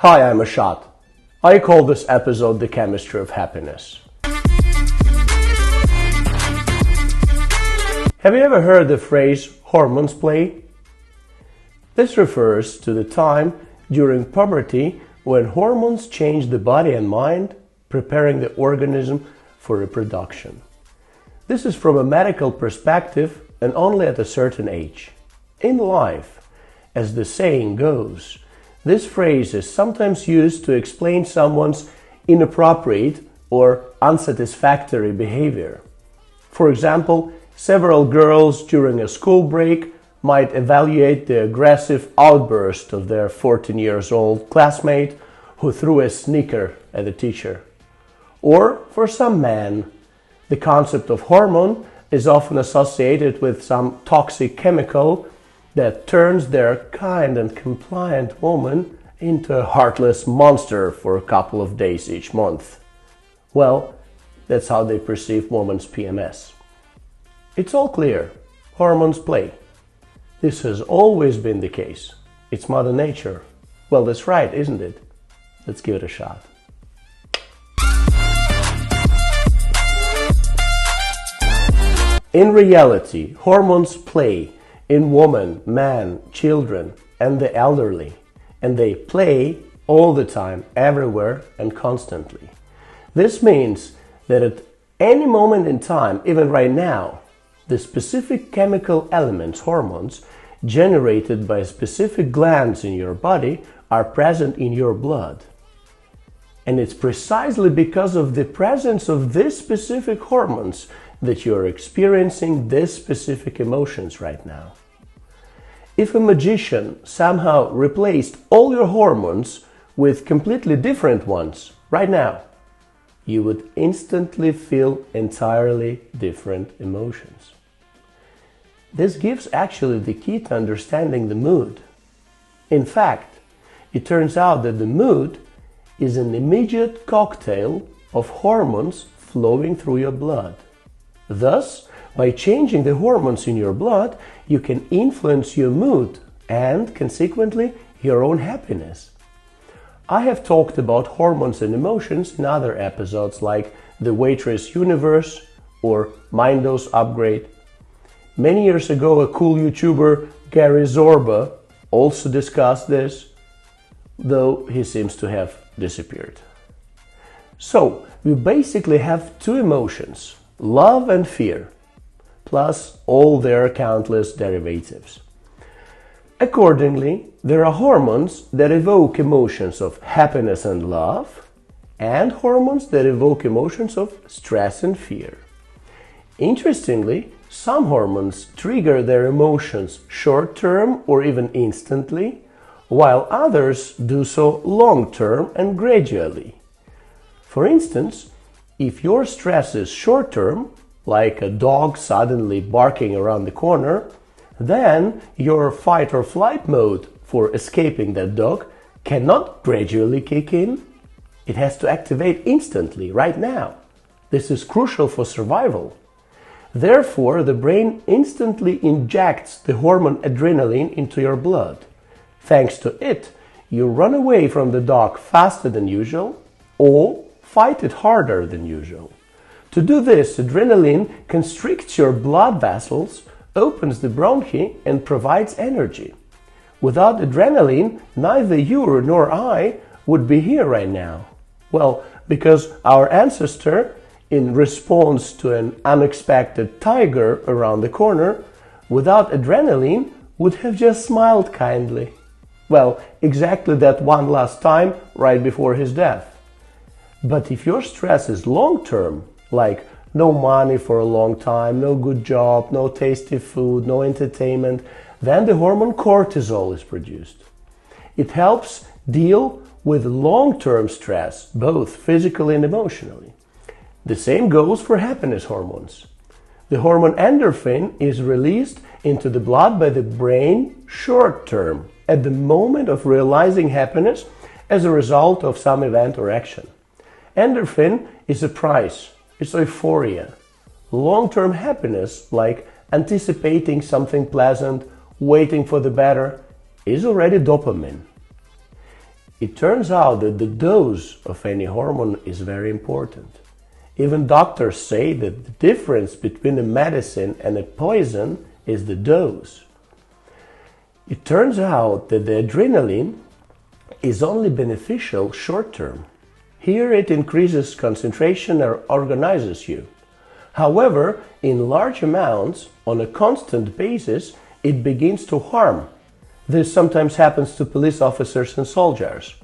Hi, I'm Ashot. I call this episode The Chemistry of Happiness. Have you ever heard the phrase hormones play? This refers to the time during puberty when hormones change the body and mind, preparing the organism for reproduction. This is from a medical perspective and only at a certain age. In life, as the saying goes, this phrase is sometimes used to explain someone's inappropriate or unsatisfactory behavior. For example, several girls during a school break might evaluate the aggressive outburst of their 14-year-old classmate who threw a sneaker at the teacher. Or for some men, the concept of hormone is often associated with some toxic chemical that turns their kind and compliant woman into a heartless monster for a couple of days each month. Well, that's how they perceive women's PMS. It's all clear. Hormones play. This has always been the case. It's Mother Nature. Well, that's right, isn't it? Let's give it a shot. In reality, hormones play in women, men, children, and the elderly. And they play all the time, everywhere, and constantly. This means that at any moment in time, even right now, the specific chemical elements, hormones, generated by specific glands in your body are present in your blood. And it's precisely because of the presence of these specific hormones that you're experiencing these specific emotions right now. If a magician somehow replaced all your hormones with completely different ones right now, you would instantly feel entirely different emotions. This gives actually the key to understanding the mood. In fact, it turns out that the mood is an immediate cocktail of hormones flowing through your blood. Thus, by changing the hormones in your blood, you can influence your mood and, consequently, your own happiness. I have talked about hormones and emotions in other episodes like The Waitress Universe or Mindos Upgrade. Many years ago, a cool YouTuber, Gary Zorba, also discussed this, though he seems to have disappeared. So, we basically have two emotions, love and fear, plus all their countless derivatives. Accordingly, there are hormones that evoke emotions of happiness and love, and hormones that evoke emotions of stress and fear. Interestingly, some hormones trigger their emotions short-term or even instantly, while others do so long-term and gradually. For instance, if your stress is short-term, like a dog suddenly barking around the corner, then your fight or flight mode for escaping that dog cannot gradually kick in. It has to activate instantly, right now. This is crucial for survival. Therefore, the brain instantly injects the hormone adrenaline into your blood. Thanks to it, you run away from the dog faster than usual or fight it harder than usual. To do this, adrenaline constricts your blood vessels, opens the bronchi, and provides energy. Without adrenaline, neither you nor I would be here right now. Well, because our ancestor, in response to an unexpected tiger around the corner, without adrenaline, would have just smiled kindly. Well, exactly that one last time right before his death. But if your stress is long-term, like no money for a long time, no good job, no tasty food, no entertainment, then the hormone cortisol is produced. It helps deal with long-term stress, both physically and emotionally. The same goes for happiness hormones. The hormone endorphin is released into the blood by the brain short-term, at the moment of realizing happiness as a result of some event or action. Endorphin is a price. It's euphoria. Long-term happiness, like anticipating something pleasant, waiting for the better, is already dopamine. It turns out that the dose of any hormone is very important. Even doctors say that the difference between a medicine and a poison is the dose. It turns out that the adrenaline is only beneficial short term. Here it increases concentration or organizes you. However, in large amounts, on a constant basis, it begins to harm. This sometimes happens to police officers and soldiers.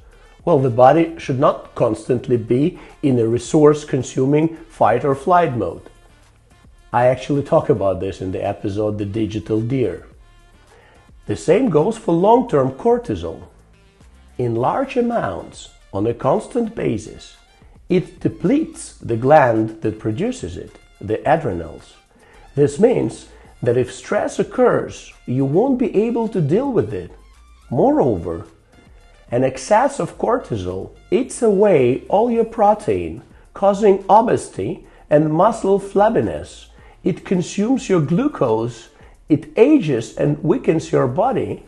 Well, the body should not constantly be in a resource-consuming fight or flight mode. I actually talk about this in the episode The Digital Deer. The same goes for long-term cortisol. In large amounts, on a constant basis, it depletes the gland that produces it, the adrenals. This means that if stress occurs, you won't be able to deal with it. Moreover, an excess of cortisol eats away all your protein, causing obesity and muscle flabbiness. It consumes your glucose, it ages and weakens your body.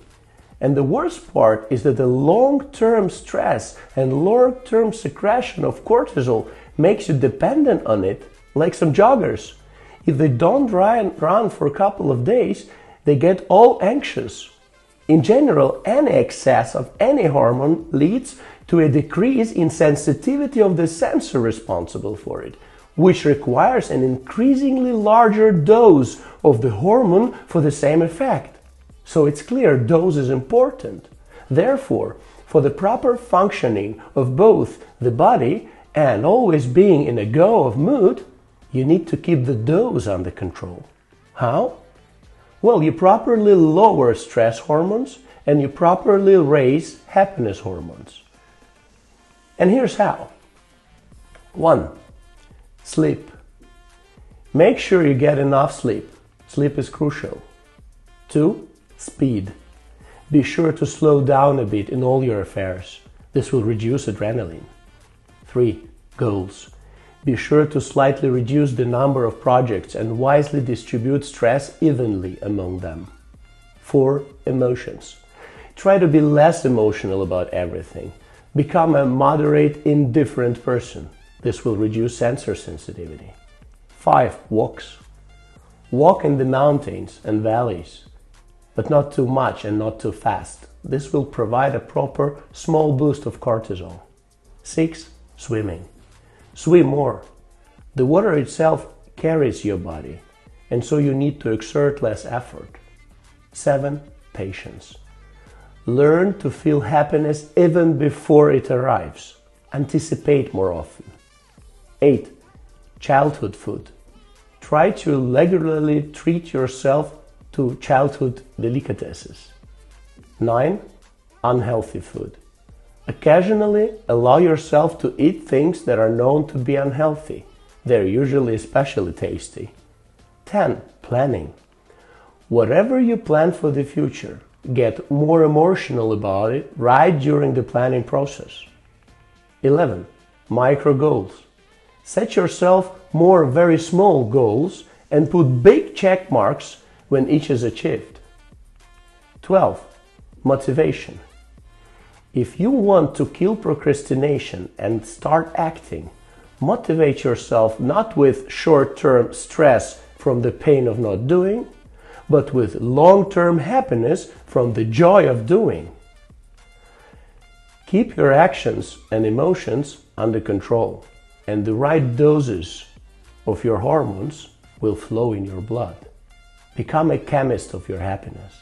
And the worst part is that the long-term stress and long-term secretion of cortisol makes you dependent on it, like some joggers. If they don't run for a couple of days, they get all anxious. In general, any excess of any hormone leads to a decrease in sensitivity of the sensor responsible for it, which requires an increasingly larger dose of the hormone for the same effect. So it's clear dose is important. Therefore, for the proper functioning of both the body and always being in a go of mood, you need to keep the dose under control. How? Well, you properly lower stress hormones and you properly raise happiness hormones. And here's how. 1. Sleep. Make sure you get enough sleep. Sleep is crucial. 2. Speed. Be sure to slow down a bit in all your affairs. This will reduce adrenaline. 3. Goals. Be sure to slightly reduce the number of projects and wisely distribute stress evenly among them. 4. Emotions. Try to be less emotional about everything. Become a moderate, indifferent person. This will reduce sensor sensitivity. 5. Walks. Walk in the mountains and valleys, but not too much and not too fast. This will provide a proper small boost of cortisol. 6. Swimming. Swim more. The water itself carries your body, and so you need to exert less effort. 7. Patience. Learn to feel happiness even before it arrives. Anticipate more often. 8. Childhood food. Try to regularly treat yourself to childhood delicatesses. 9. Unhealthy food. Occasionally, allow yourself to eat things that are known to be unhealthy. They're usually especially tasty. 10. Planning. Whatever you plan for the future, get more emotional about it right during the planning process. 11. Micro goals. Set yourself more very small goals and put big check marks when each is achieved. 12. Motivation. If you want to kill procrastination and start acting, motivate yourself not with short-term stress from the pain of not doing, but with long-term happiness from the joy of doing. Keep your actions and emotions under control, and the right doses of your hormones will flow in your blood. Become a chemist of your happiness.